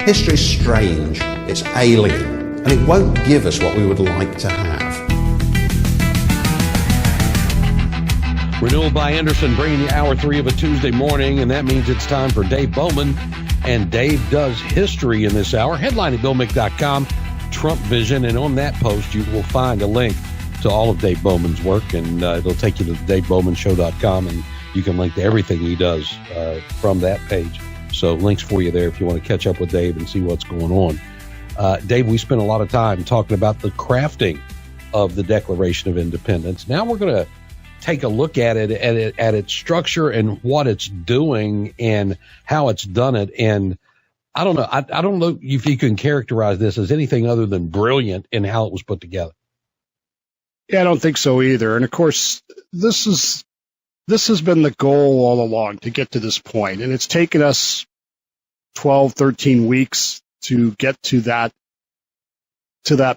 History's strange, it's alien, and it won't give us what we would like to have. Renewal by Anderson bringing you hour 3 of a Tuesday morning, and that means it's time for Dave Bowman. And Dave does history in this hour. Headline at BillMick.com, Trump Vision, and on that post you will find a link to all of Dave Bowman's work, and it'll take you to DaveBowmanShow.com, and you can link to everything he does from that page. So links for you there if you want to catch up with Dave and see what's going on. Dave, we spent a lot of time talking about the crafting of the Declaration of Independence. Now we're going to take a look at it, at its structure and what it's doing and how it's done it. And I don't know. I don't know if you can characterize this as anything other than brilliant in how it was put together. Yeah, I don't think so either. And of course, this has been the goal all along to get to this point. And it's taken us 12, 13 weeks to get to that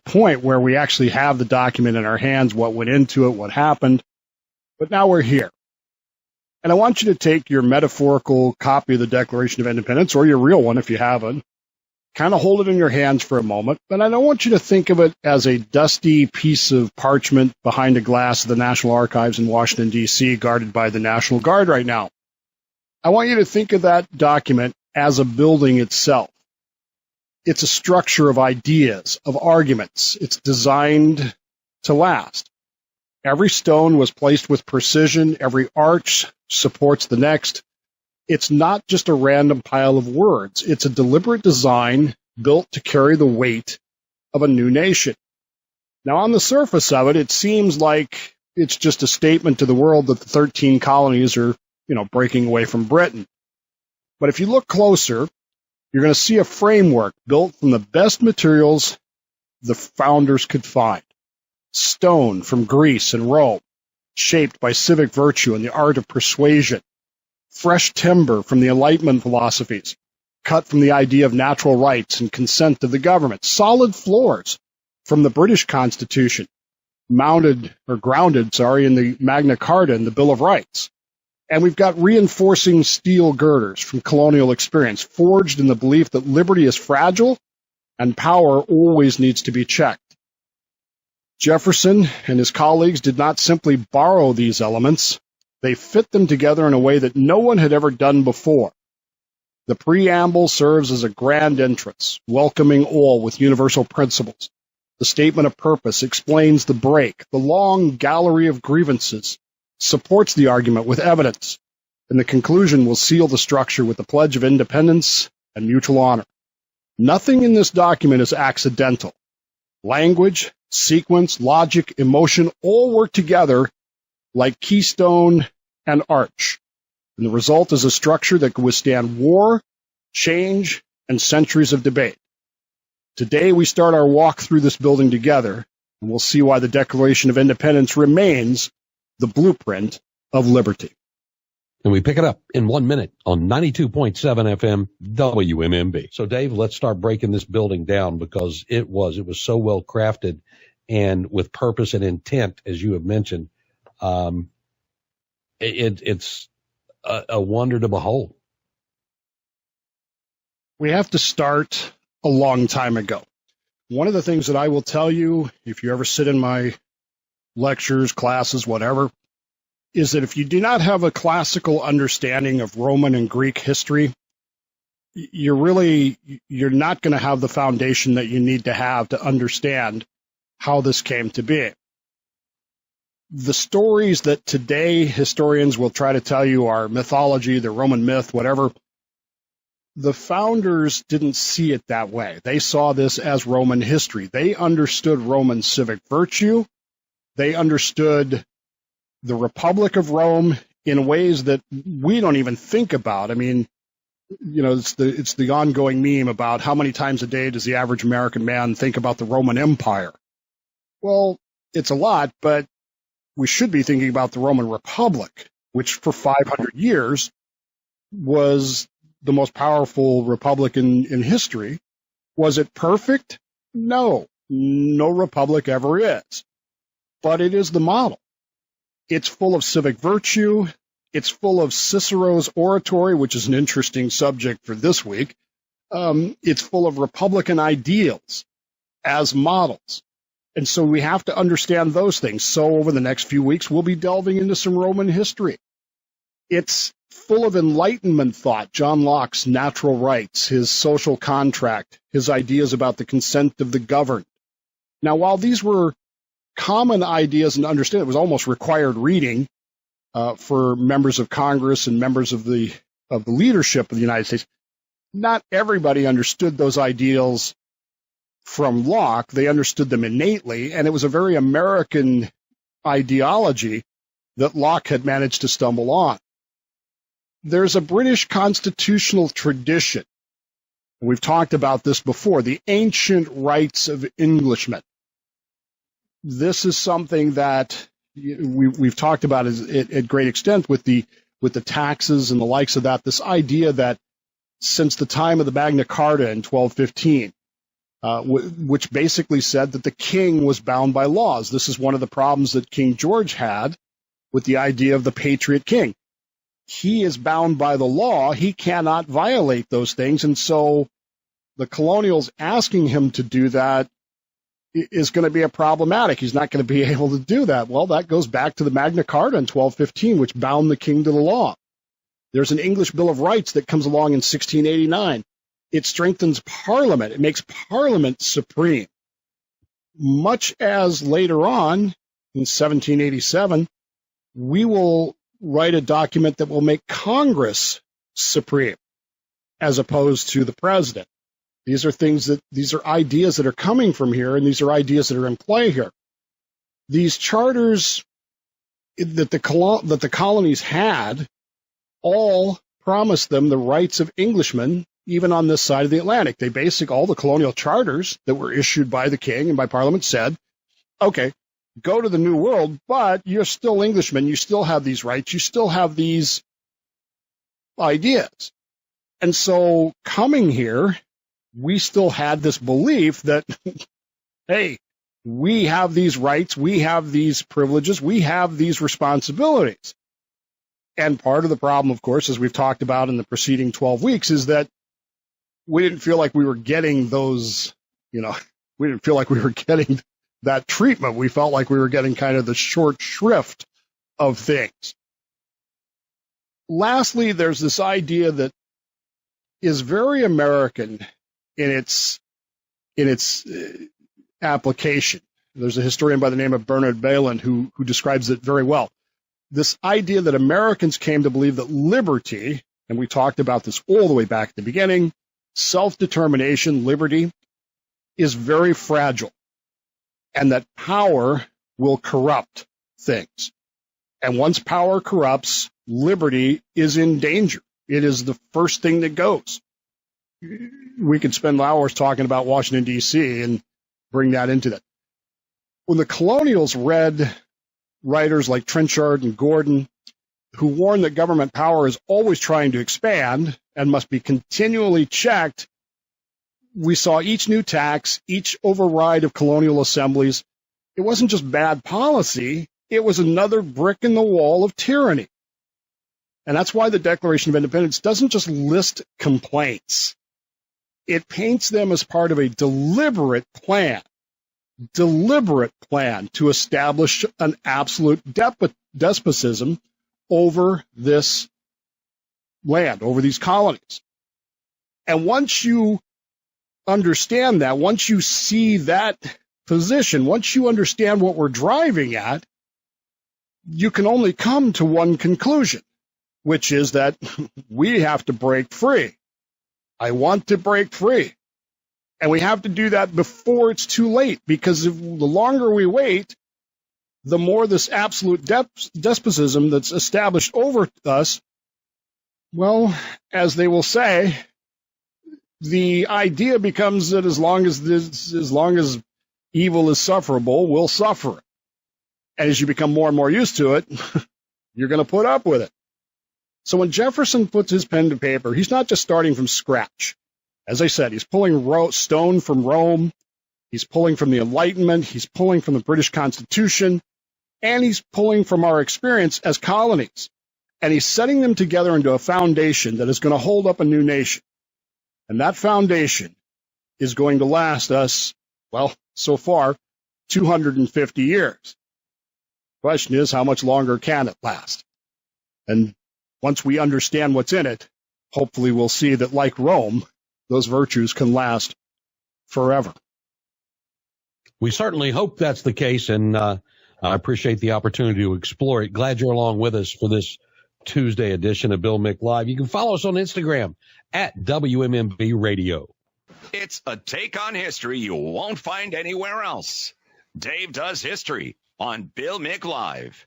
point where we actually have the document in our hands, what went into it, what happened. But now we're here. And I want you to take your metaphorical copy of the Declaration of Independence, or your real one if you haven't, kind of hold it in your hands for a moment. But I don't want you to think of it as a dusty piece of parchment behind a glass of the National Archives in Washington, D.C., guarded by the National Guard right now. I want you to think of that document as a building itself. It's a structure of ideas, of arguments. It's designed to last. Every stone was placed with precision. Every arch supports the next. It's not just a random pile of words. It's a deliberate design built to carry the weight of a new nation. Now, on the surface of it, it seems like it's just a statement to the world that the 13 colonies are, breaking away from Britain. But if you look closer, you're going to see a framework built from the best materials the founders could find. Stone from Greece and Rome, shaped by civic virtue and the art of persuasion. Fresh timber from the Enlightenment philosophies, cut from the idea of natural rights and consent of the government. Solid floors from the British Constitution, grounded in the Magna Carta and the Bill of Rights. And we've got reinforcing steel girders from colonial experience, forged in the belief that liberty is fragile and power always needs to be checked. Jefferson and his colleagues did not simply borrow these elements, they fit them together in a way that no one had ever done before. The preamble serves as a grand entrance, welcoming all with universal principles. The statement of purpose explains the break. The long gallery of grievances supports the argument with evidence, and the conclusion will seal the structure with the Pledge of Independence and mutual honor. Nothing in this document is accidental. Language, sequence, logic, emotion all work together like keystone and arch. And the result is a structure that can withstand war, change, and centuries of debate. Today we start our walk through this building together, and we'll see why the Declaration of Independence remains the blueprint of liberty. And we pick it up in 1 minute on 92.7 FM WMMB. So, Dave, let's start breaking this building down because it was so well crafted and with purpose and intent, as you have mentioned. It's a wonder to behold. We have to start a long time ago. One of the things that I will tell you, if you ever sit in my lectures, classes, whatever, is that if you do not have a classical understanding of Roman and Greek history, you're not going to have the foundation that you need to have to understand how this came to be. The stories that today historians will try to tell you are mythology, the Roman myth, whatever, the founders didn't see it that way. They saw this as Roman history. They understood Roman civic virtue. They understood the Republic of Rome in ways that we don't even think about. I mean, it's the ongoing meme about how many times a day does the average American man think about the Roman Empire? Well, it's a lot, but we should be thinking about the Roman Republic, which for 500 years was the most powerful republic in history. Was it perfect? No. No republic ever is. But it is the model. It's full of civic virtue. It's full of Cicero's oratory, which is an interesting subject for this week. It's full of Republican ideals as models. And so we have to understand those things. So over the next few weeks, we'll be delving into some Roman history. It's full of Enlightenment thought, John Locke's natural rights, his social contract, his ideas about the consent of the governed. Now, while these were common ideas and understand, it was almost required reading for members of Congress and members of the leadership of the United States, not everybody understood those ideals from Locke. They understood them innately, and it was a very American ideology that Locke had managed to stumble on. There's a British constitutional tradition. We've talked about this before, the ancient rights of Englishmen. This is something that we've talked about at great extent with the taxes and the likes of that. This idea that since the time of the Magna Carta in 1215, which basically said that the king was bound by laws. This is one of the problems that King George had with the idea of the patriot king. He is bound by the law. He cannot violate those things. And so the colonials asking him to do that is going to be a problematic. He's not going to be able to do that. Well, that goes back to the Magna Carta in 1215, which bound the king to the law. There's an English Bill of Rights that comes along in 1689. It strengthens Parliament. It makes Parliament supreme. Much as later on, in 1787, we will write a document that will make Congress supreme, as opposed to the president. These are ideas that are coming from here, and these are ideas that are in play here. These charters that the colonies had all promised them the rights of Englishmen, even on this side of the Atlantic. All the colonial charters that were issued by the king and by Parliament said, okay, go to the New World, but you're still Englishmen. You still have these rights. You still have these ideas. And so coming here, we still had this belief that, hey, we have these rights, we have these privileges, we have these responsibilities. And part of the problem, of course, as we've talked about in the preceding 12 weeks, is that we didn't feel like we were getting those, we didn't feel like we were getting that treatment. We felt like we were getting kind of the short shrift of things. Lastly, there's this idea that is very American in its application. There's a historian by the name of Bernard Bowman who describes it very well. This idea that Americans came to believe that liberty, and we talked about this all the way back at the beginning, self-determination, liberty, is very fragile, and that power will corrupt things. And once power corrupts, liberty is in danger. It is the first thing that goes. We could spend hours talking about Washington, D.C., and bring that into that. When the colonials read writers like Trenchard and Gordon, who warned that government power is always trying to expand and must be continually checked, we saw each new tax, each override of colonial assemblies. It wasn't just bad policy, it was another brick in the wall of tyranny. And that's why the Declaration of Independence doesn't just list complaints. It paints them as part of a deliberate plan to establish an absolute despotism over this land, over these colonies. And once you understand that, once you see that position, once you understand what we're driving at, you can only come to one conclusion, which is that we have to break free. I want to break free. And we have to do that before it's too late, because the longer we wait, the more this absolute despotism that's established over us, well, as they will say, the idea becomes that as long as evil is sufferable, we'll suffer it. And as you become more and more used to it, you're going to put up with it. So when Jefferson puts his pen to paper, he's not just starting from scratch. As I said, he's pulling stone from Rome, he's pulling from the Enlightenment, he's pulling from the British Constitution, and he's pulling from our experience as colonies. And he's setting them together into a foundation that is going to hold up a new nation. And that foundation is going to last us, well, so far, 250 years. Question is, how much longer can it last? And once we understand what's in it, hopefully we'll see that, like Rome, those virtues can last forever. We certainly hope that's the case, and I appreciate the opportunity to explore it. Glad you're along with us for this Tuesday edition of Bill Mick Live. You can follow us on Instagram at WMMB Radio. It's a take on history you won't find anywhere else. Dave Does History on Bill Mick Live.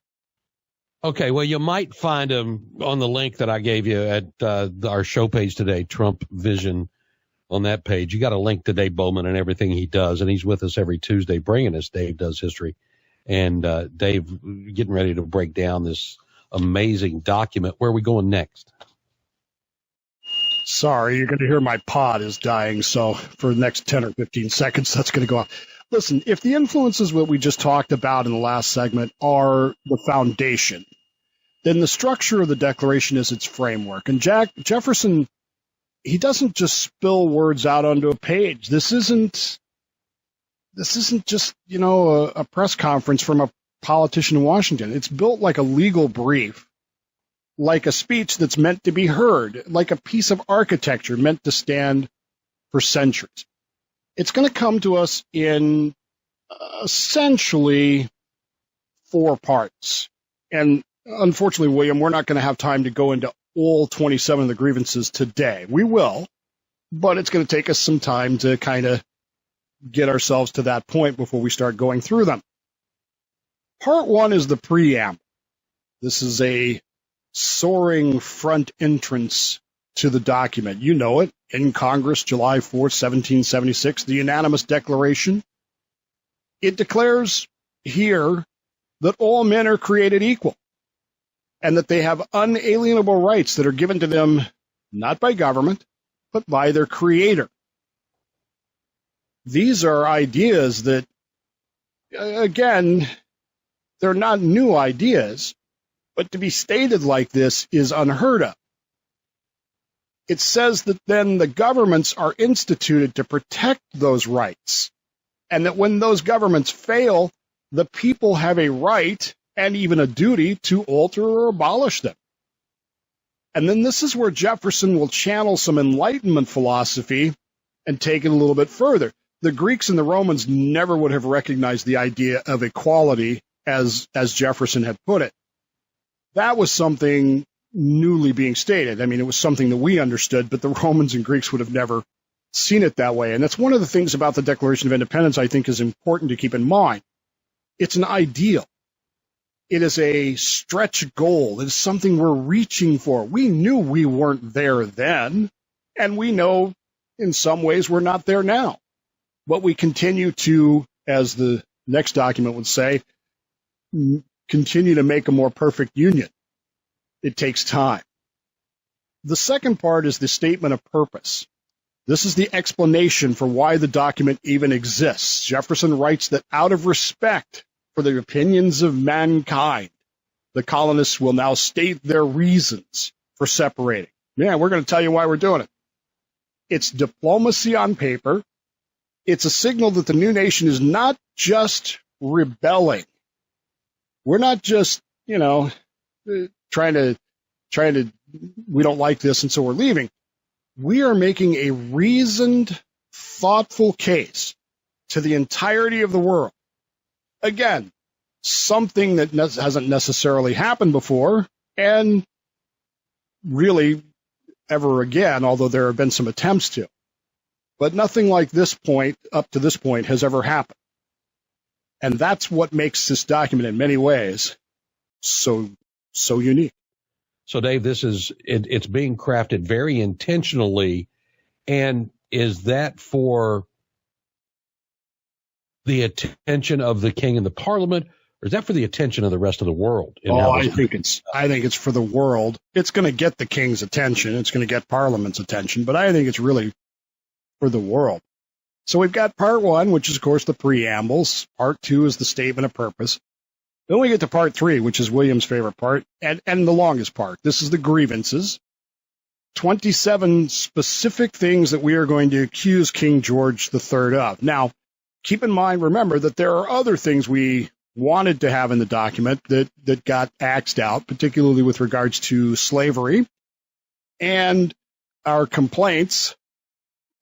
Okay, well, you might find him on the link that I gave you at our show page today, Trump Vision. On that page, you got a link to Dave Bowman and everything he does, and he's with us every Tuesday bringing us Dave Does History. And Dave, getting ready to break down this amazing document. Where are we going next? Sorry, you're going to hear my pod is dying, so for the next 10 or 15 seconds, that's going to go off. Listen, if the influences what we just talked about in the last segment are the foundation, then the structure of the Declaration is its framework. And Jefferson, he doesn't just spill words out onto a page. This isn't just, a press conference from a politician in Washington. It's built like a legal brief, like a speech that's meant to be heard, like a piece of architecture meant to stand for centuries. It's going to come to us in essentially 4 parts. And unfortunately, William, we're not going to have time to go into all 27 of the grievances today. We will, but it's going to take us some time to kind of get ourselves to that point before we start going through them. Part 1 is the preamble. This is a soaring front entrance to the document. You know it. In Congress, July 4th, 1776, the unanimous declaration. It declares here that all men are created equal and that they have unalienable rights that are given to them not by government, but by their creator. These are ideas that, again, they're not new ideas, but to be stated like this is unheard of. It says that then the governments are instituted to protect those rights, and that when those governments fail, the people have a right and even a duty to alter or abolish them. And then this is where Jefferson will channel some Enlightenment philosophy and take it a little bit further. The Greeks and the Romans never would have recognized the idea of equality as Jefferson had put it. That was something newly being stated. I mean, it was something that we understood, but the Romans and Greeks would have never seen it that way. And that's one of the things about the Declaration of Independence I think is important to keep in mind. It's an ideal. It is a stretch goal. It is something we're reaching for. We knew we weren't there then, and we know in some ways we're not there now. But we continue to, as the next document would say, continue to make a more perfect union. It takes time. The second part is the statement of purpose. This is the explanation for why the document even exists. Jefferson writes that out of respect for the opinions of mankind, the colonists will now state their reasons for separating. Yeah, we're going to tell you why we're doing it. It's diplomacy on paper. It's a signal that the new nation is not just rebelling. We're not just, trying to, we don't like this and so we're leaving. We are making a reasoned, thoughtful case to the entirety of the world. Again, something that hasn't necessarily happened before, and really ever again, although there have been some attempts to. But nothing like this point, up to this point, has ever happened. And that's what makes this document in many ways so unique. So, Dave, it's being crafted very intentionally. And is that for the attention of the king and the parliament, or is that for the attention of the rest of the world? I think it's for the world. It's going to get the king's attention. It's going to get parliament's attention, but I think it's really for the world. So we've got part 1, which is, of course, the preambles. Part 2 is the statement of purpose. Then we get to part 3, which is William's favorite part, and the longest part. This is the grievances. 27 specific things that we are going to accuse King George III of. Now, keep in mind, remember that there are other things we wanted to have in the document that got axed out, particularly with regards to slavery and our complaints,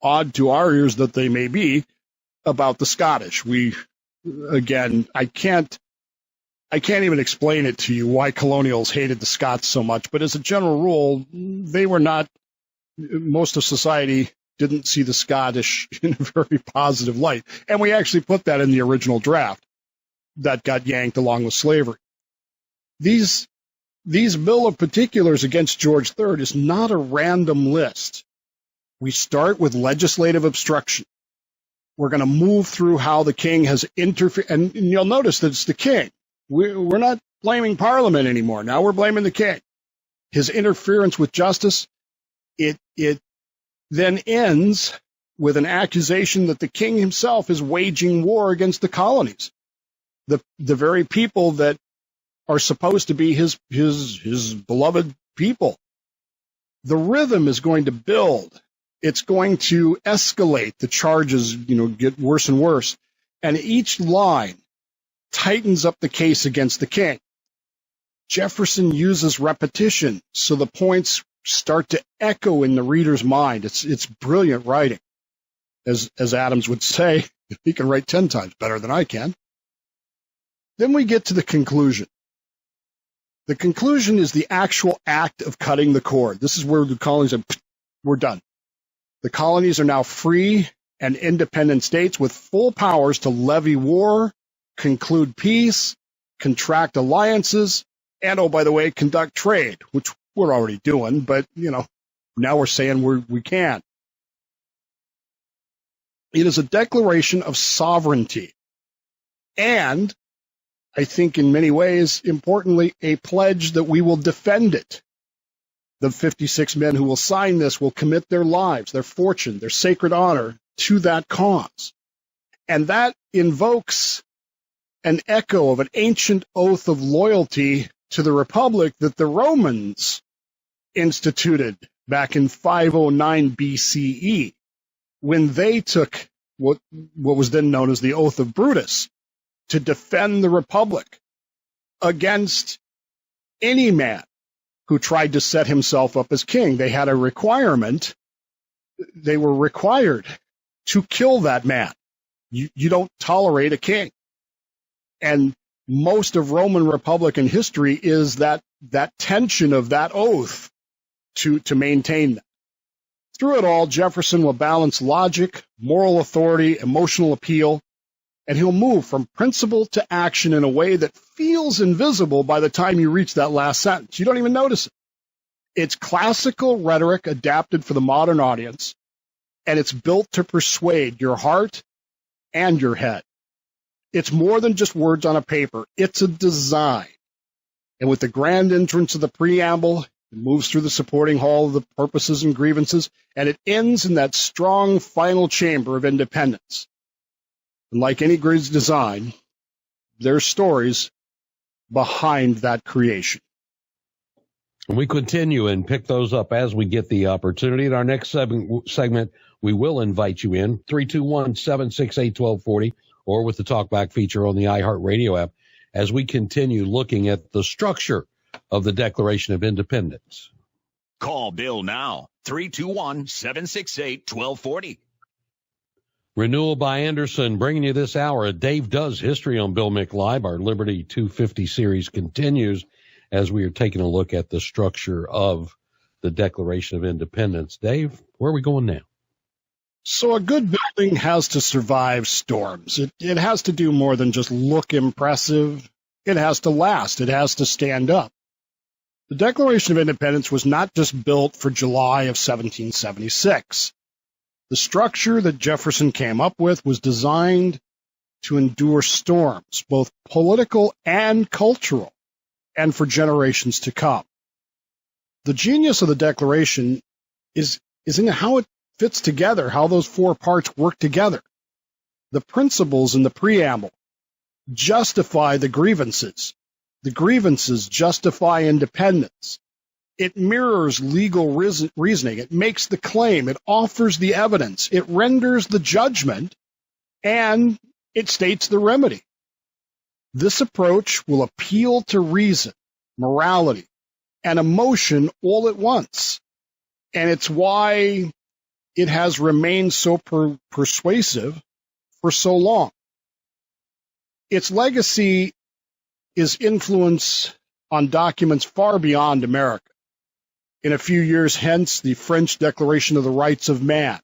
odd to our ears that they may be, about the Scottish. I can't even explain it to you why colonials hated the Scots so much, but as a general rule, most of society didn't see the Scottish in a very positive light. And we actually put that in the original draft that got yanked along with slavery. These bill of particulars against George III is not a random list. We start with legislative obstruction. We're going to move through how the king has interfered, and you'll notice that it's the king. We're not blaming Parliament anymore. Now we're blaming the king. His interference with justice, it then ends with an accusation that the king himself is waging war against the colonies, the very people that are supposed to be his beloved people. The rhythm is going to build. It's going to escalate. The charges, get worse and worse. And each line tightens up the case against the king. Jefferson uses repetition, so the points start to echo in the reader's mind. It's brilliant writing. As Adams would say, he can write 10 times better than I can. Then we get to the conclusion. The conclusion is the actual act of cutting the cord. This is where the colonies are, we're done. The colonies are now free and independent states with full powers to levy war, conclude peace, contract alliances, and, oh, by the way, conduct trade, which we're already doing, but, now we're saying we can. It is a declaration of sovereignty and, I think in many ways, importantly, a pledge that we will defend it. The 56 men who will sign this will commit their lives, their fortune, their sacred honor to that cause. And that invokes an echo of an ancient oath of loyalty to the republic that the Romans instituted back in 509 BCE, when they took what was then known as the Oath of Brutus to defend the republic against any man who tried to set himself up as king. They had a requirement. They were required to kill that man. You don't tolerate a king. And most of Roman Republican history is that tension of that oath to maintain that. Through it all, Jefferson will balance logic, moral authority, emotional appeal, and he'll move from principle to action in a way that feels invisible by the time you reach that last sentence. You don't even notice it. It's classical rhetoric adapted for the modern audience, and it's built to persuade your heart and your head. It's more than just words on a paper. It's a design. And with the grand entrance of the preamble, it moves through the supporting hall of the purposes and grievances, and it ends in that strong final chamber of independence. And like any great design, there's stories behind that creation. We continue and pick those up as we get the opportunity. In our next segment, we will invite you in, 321-768-1240, or with the Talkback feature on the iHeartRadio app, as we continue looking at the structure of the Declaration of Independence. Call Bill now, 321-768-1240. Renewal by Anderson, bringing you this hour. Dave Does History on Bill Mick Live. Our Liberty 250 series continues as we are taking a look at the structure of the Declaration of Independence. Dave, where are we going now? So a good building has to survive storms. It has to do more than just look impressive. It has to last. It has to stand up. The Declaration of Independence was not just built for July of 1776. The structure that Jefferson came up with was designed to endure storms, both political and cultural, and for generations to come. The genius of the Declaration is in how it fits together, how those four parts work together. The principles in the preamble justify the grievances. The grievances justify independence. It mirrors legal reasoning. It makes the claim. It offers the evidence. It renders the judgment, and it states the remedy. This approach will appeal to reason, morality, and emotion all at once. And it's why it has remained so persuasive for so long. Its legacy is influence on documents far beyond America. In a few years hence, the French Declaration of the Rights of Man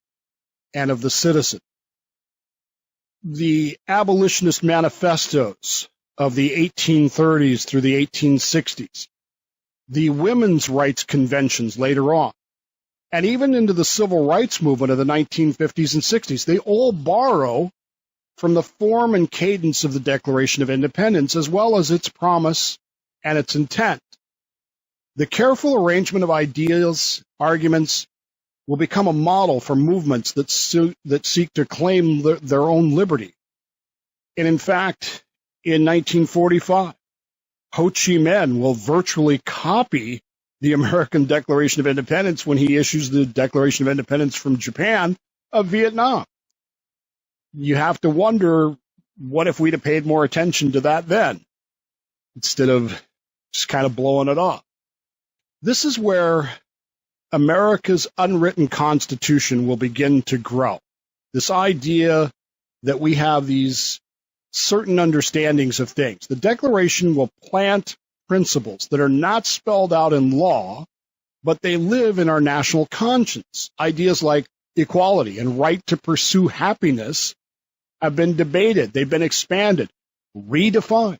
and of the Citizen, the abolitionist manifestos of the 1830s through the 1860s, the women's rights conventions later on, and even into the civil rights movement of the 1950s and 60s, they all borrow from the form and cadence of the Declaration of Independence, as well as its promise and its intent. The careful arrangement of ideas, arguments, will become a model for movements that seek to claim their own liberty. And in fact, in 1945, Ho Chi Minh will virtually copy the American Declaration of Independence when he issues the Declaration of Independence from Japan of Vietnam. You have to wonder, what if we'd have paid more attention to that then, instead of just kind of blowing it off? This is where America's unwritten constitution will begin to grow. This idea that we have these certain understandings of things. The Declaration will plant principles that are not spelled out in law, but they live in our national conscience. Ideas like equality and right to pursue happiness have been debated. They've been expanded, redefined,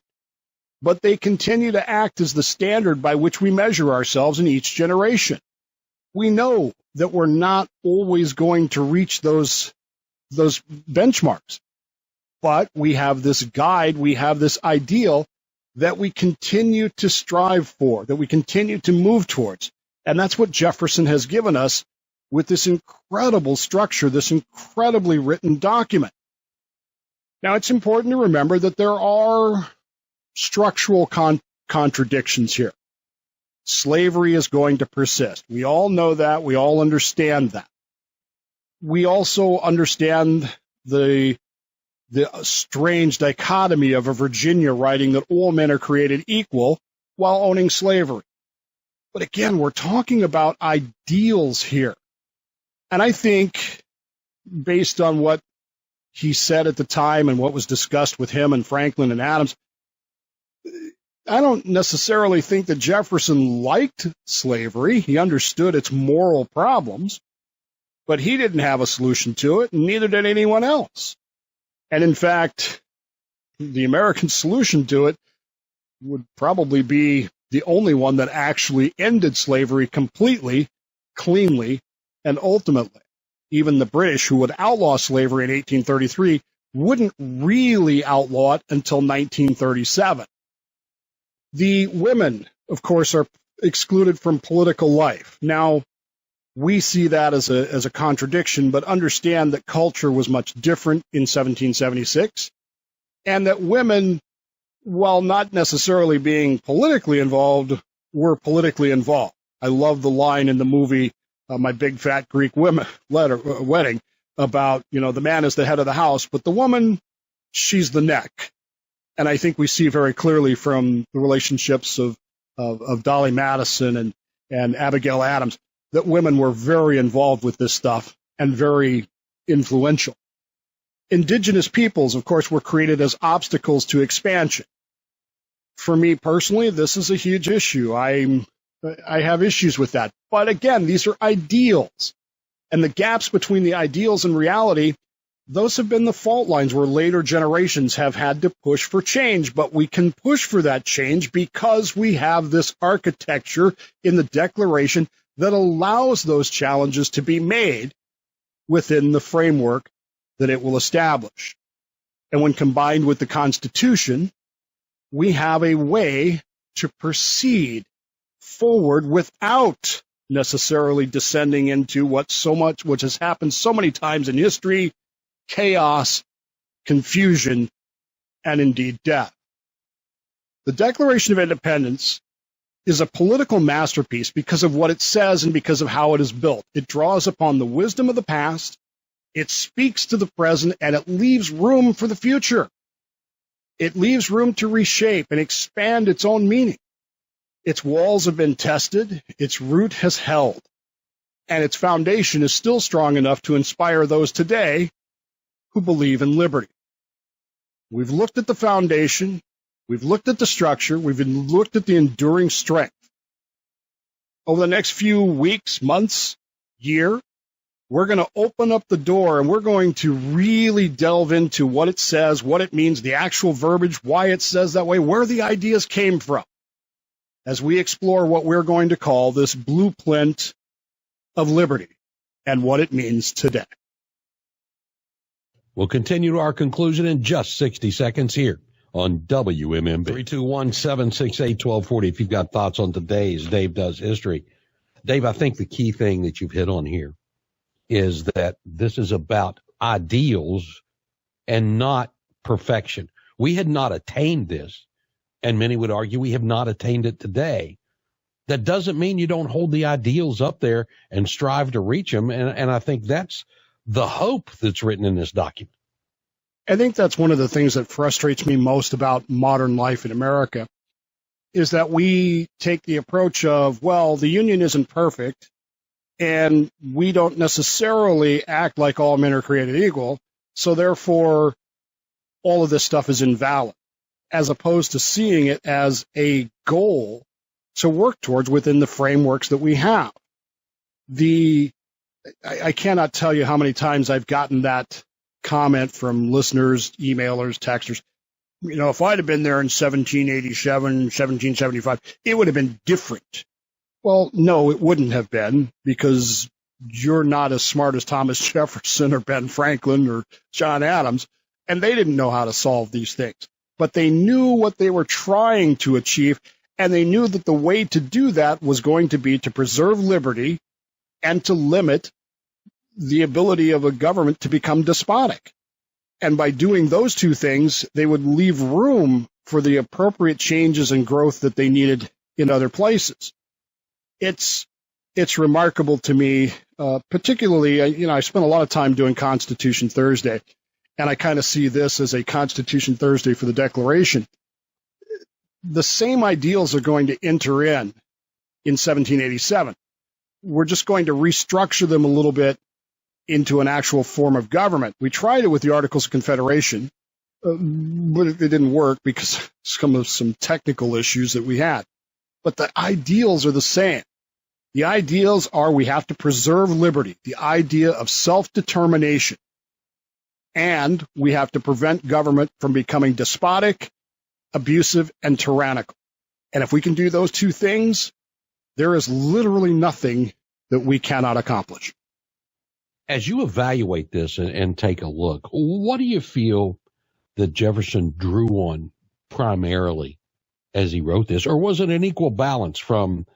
but they continue to act as the standard by which we measure ourselves in each generation. We know that we're not always going to reach those benchmarks, but we have this guide, we have this ideal that we continue to strive for, that we continue to move towards. And that's what Jefferson has given us with this incredible structure, this incredibly written document. Now, it's important to remember that there are structural contradictions here. Slavery is going to persist. We all know that. We all understand that. We also understand the strange dichotomy of a Virginia writing that all men are created equal while owning slavery. But again, we're talking about ideals here. And I think, based on what he said at the time and what was discussed with him and Franklin and Adams, I don't necessarily think that Jefferson liked slavery. He understood its moral problems, but he didn't have a solution to it, and neither did anyone else. And in fact, the American solution to it would probably be the only one that actually ended slavery completely, cleanly, and ultimately. Even the British, who would outlaw slavery in 1833, wouldn't really outlaw it until 1937. The women, of course, are excluded from political life. Now, we see that as a contradiction, but understand that culture was much different in 1776, and that women, while not necessarily being politically involved, were politically involved. I love the line in the movie, My Big Fat Greek Wedding, about, the man is the head of the house, but the woman, she's the neck. And I think we see very clearly from the relationships of Dolly Madison and Abigail Adams that women were very involved with this stuff and very influential. Indigenous peoples, of course, were created as obstacles to expansion. For me personally, this is a huge issue. I have issues with that. But again, these are ideals. And the gaps between the ideals and reality, those have been the fault lines where later generations have had to push for change. But we can push for that change because we have this architecture in the Declaration that allows those challenges to be made within the framework that it will establish. And when combined with the Constitution, we have a way to proceed forward without necessarily descending into which has happened so many times in history: chaos, confusion, and indeed death. The Declaration of Independence is a political masterpiece because of what it says and because of how it is built. It draws upon the wisdom of the past, it speaks to the present, and it leaves room for the future. It leaves room to reshape and expand its own meaning. Its walls have been tested, its root has held, and its foundation is still strong enough to inspire those today who believe in liberty. We've looked at the foundation, we've looked at the structure, we've looked at the enduring strength. Over the next few weeks, months, year, we're going to open up the door and we're going to really delve into what it says, what it means, the actual verbiage, why it says that way, where the ideas came from, as we explore what we're going to call this blueprint of liberty and what it means today. We'll continue to our conclusion in just 60 seconds here on WMMB. 321-768-1240 if you've got thoughts on today's Dave Does History. Dave, I think the key thing that you've hit on here is that this is about ideals and not perfection. We had not attained this, and many would argue we have not attained it today. That doesn't mean you don't hold the ideals up there and strive to reach them, and I think that's the hope that's written in this document. I think that's one of the things that frustrates me most about modern life in America is that we take the approach of, well, the Union isn't perfect, and we don't necessarily act like all men are created equal, so therefore all of this stuff is invalid, as opposed to seeing it as a goal to work towards within the frameworks that we have. I cannot tell you how many times I've gotten that comment from listeners, emailers, texters. You know, if I'd have been there in 1787, 1775, it would have been different. Well, no, it wouldn't have been, because you're not as smart as Thomas Jefferson or Ben Franklin or John Adams, and they didn't know how to solve these things. But they knew what they were trying to achieve, and they knew that the way to do that was going to be to preserve liberty and to limit the ability of a government to become despotic. And by doing those two things, they would leave room for the appropriate changes and growth that they needed in other places. It's remarkable to me, particularly, I spent a lot of time doing Constitution Thursday, and I kind of see this as a Constitution Thursday for the Declaration. The same ideals are going to enter in 1787. We're just going to restructure them a little bit into an actual form of government. We tried it with the Articles of Confederation, but it didn't work because of some technical issues that we had. But the ideals are the same. The ideals are we have to preserve liberty, the idea of self-determination, and we have to prevent government from becoming despotic, abusive, and tyrannical. And if we can do those two things, there is literally nothing that we cannot accomplish. As you evaluate this and take a look, what do you feel that Jefferson drew on primarily as he wrote this? Or was it an equal balance from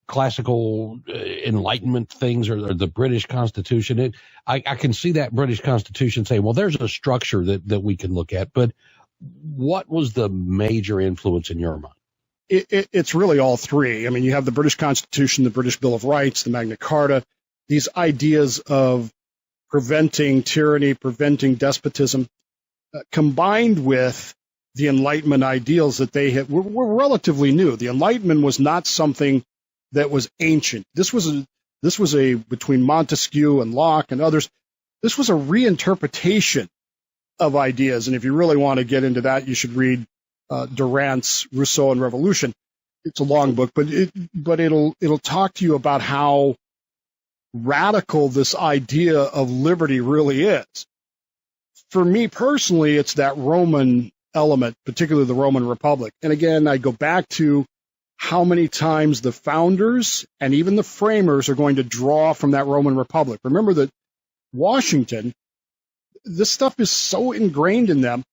classical Enlightenment things or the British Constitution? I can see that British Constitution saying, well, there's a structure that we can look at. But what was the major influence in your mind? It's really all three. I mean, you have the British Constitution, the British Bill of Rights, the Magna Carta, these ideas of preventing tyranny, preventing despotism, combined with the Enlightenment ideals that they had were relatively new. The Enlightenment was not something that was ancient. This was a between Montesquieu and Locke and others, this was a reinterpretation of ideas. And if you really want to get into that, you should read Durant's Rousseau and Revolution. It's a long book, but it'll talk to you about how radical this idea of liberty really is. For me personally, it's that Roman element, particularly the Roman Republic. And again, I go back to how many times the founders and even the framers are going to draw from that Roman Republic. Remember that Washington, this stuff is so ingrained in them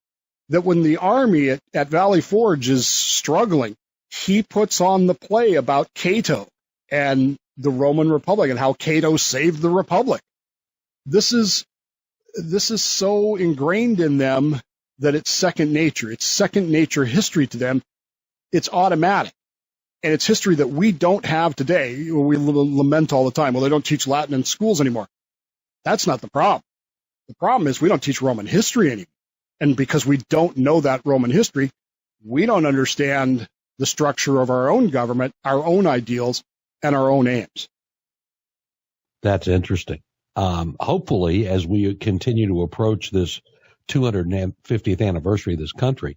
that when the army at Valley Forge is struggling, he puts on the play about Cato and the Roman Republic and how Cato saved the Republic. This is so ingrained in them that it's second nature. It's second nature history to them. It's automatic. And it's history that we don't have today. We lament all the time, well, they don't teach Latin in schools anymore. That's not the problem. The problem is we don't teach Roman history anymore. And because we don't know that Roman history, we don't understand the structure of our own government, our own ideals, and our own aims. That's interesting. Hopefully, as we continue to approach this 250th anniversary of this country,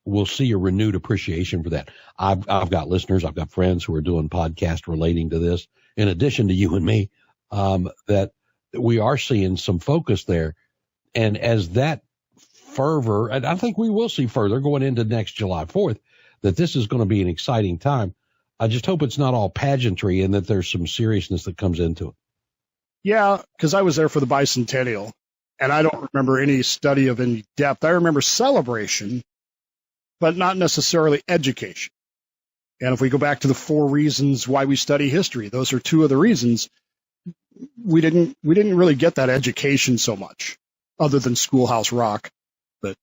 we'll see a renewed appreciation for that. I've got listeners, I've got friends who are doing podcasts relating to this, in addition to you and me, that we are seeing some focus there. And as that fervor, and I think we will see further going into next July 4th, that this is going to be an exciting time. I just hope it's not all pageantry and that there's some seriousness that comes into it. Yeah, because I was there for the bicentennial, and I don't remember any study of any depth. I remember celebration, but not necessarily education. And if we go back to the 4 reasons why we study history, those are 2 of the reasons. We didn't really get that education so much, other than Schoolhouse Rock. But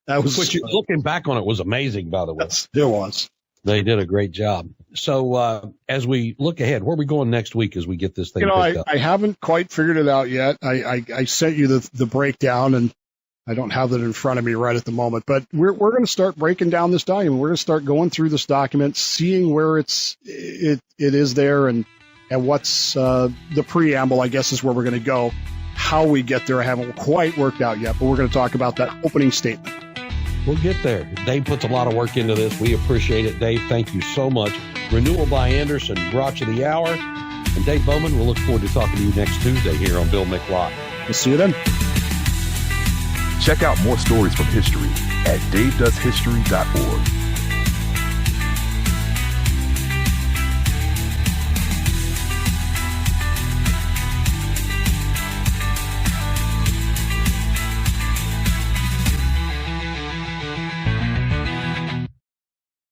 that was, which, looking back on it, was amazing. By the way, it was. They did a great job. So as we look ahead, where are we going next week as we get this thing picked up? I haven't quite figured it out yet. I sent you the breakdown, and I don't have it in front of me right at the moment. But we're going to start breaking down this document. We're going to start going through this document, seeing where it is there, and what's the preamble, I guess, is where we're going to go. How we get there, I haven't quite worked out yet, but we're going to talk about that opening statement. We'll get there. Dave puts a lot of work into this. We appreciate it, Dave. Thank you so much. Renewal by Anderson brought you the hour. And Dave Bowman, we'll look forward to talking to you next Tuesday here on Bill Mick Live. We'll see you then. Check out more stories from history at davedoeshistory.org.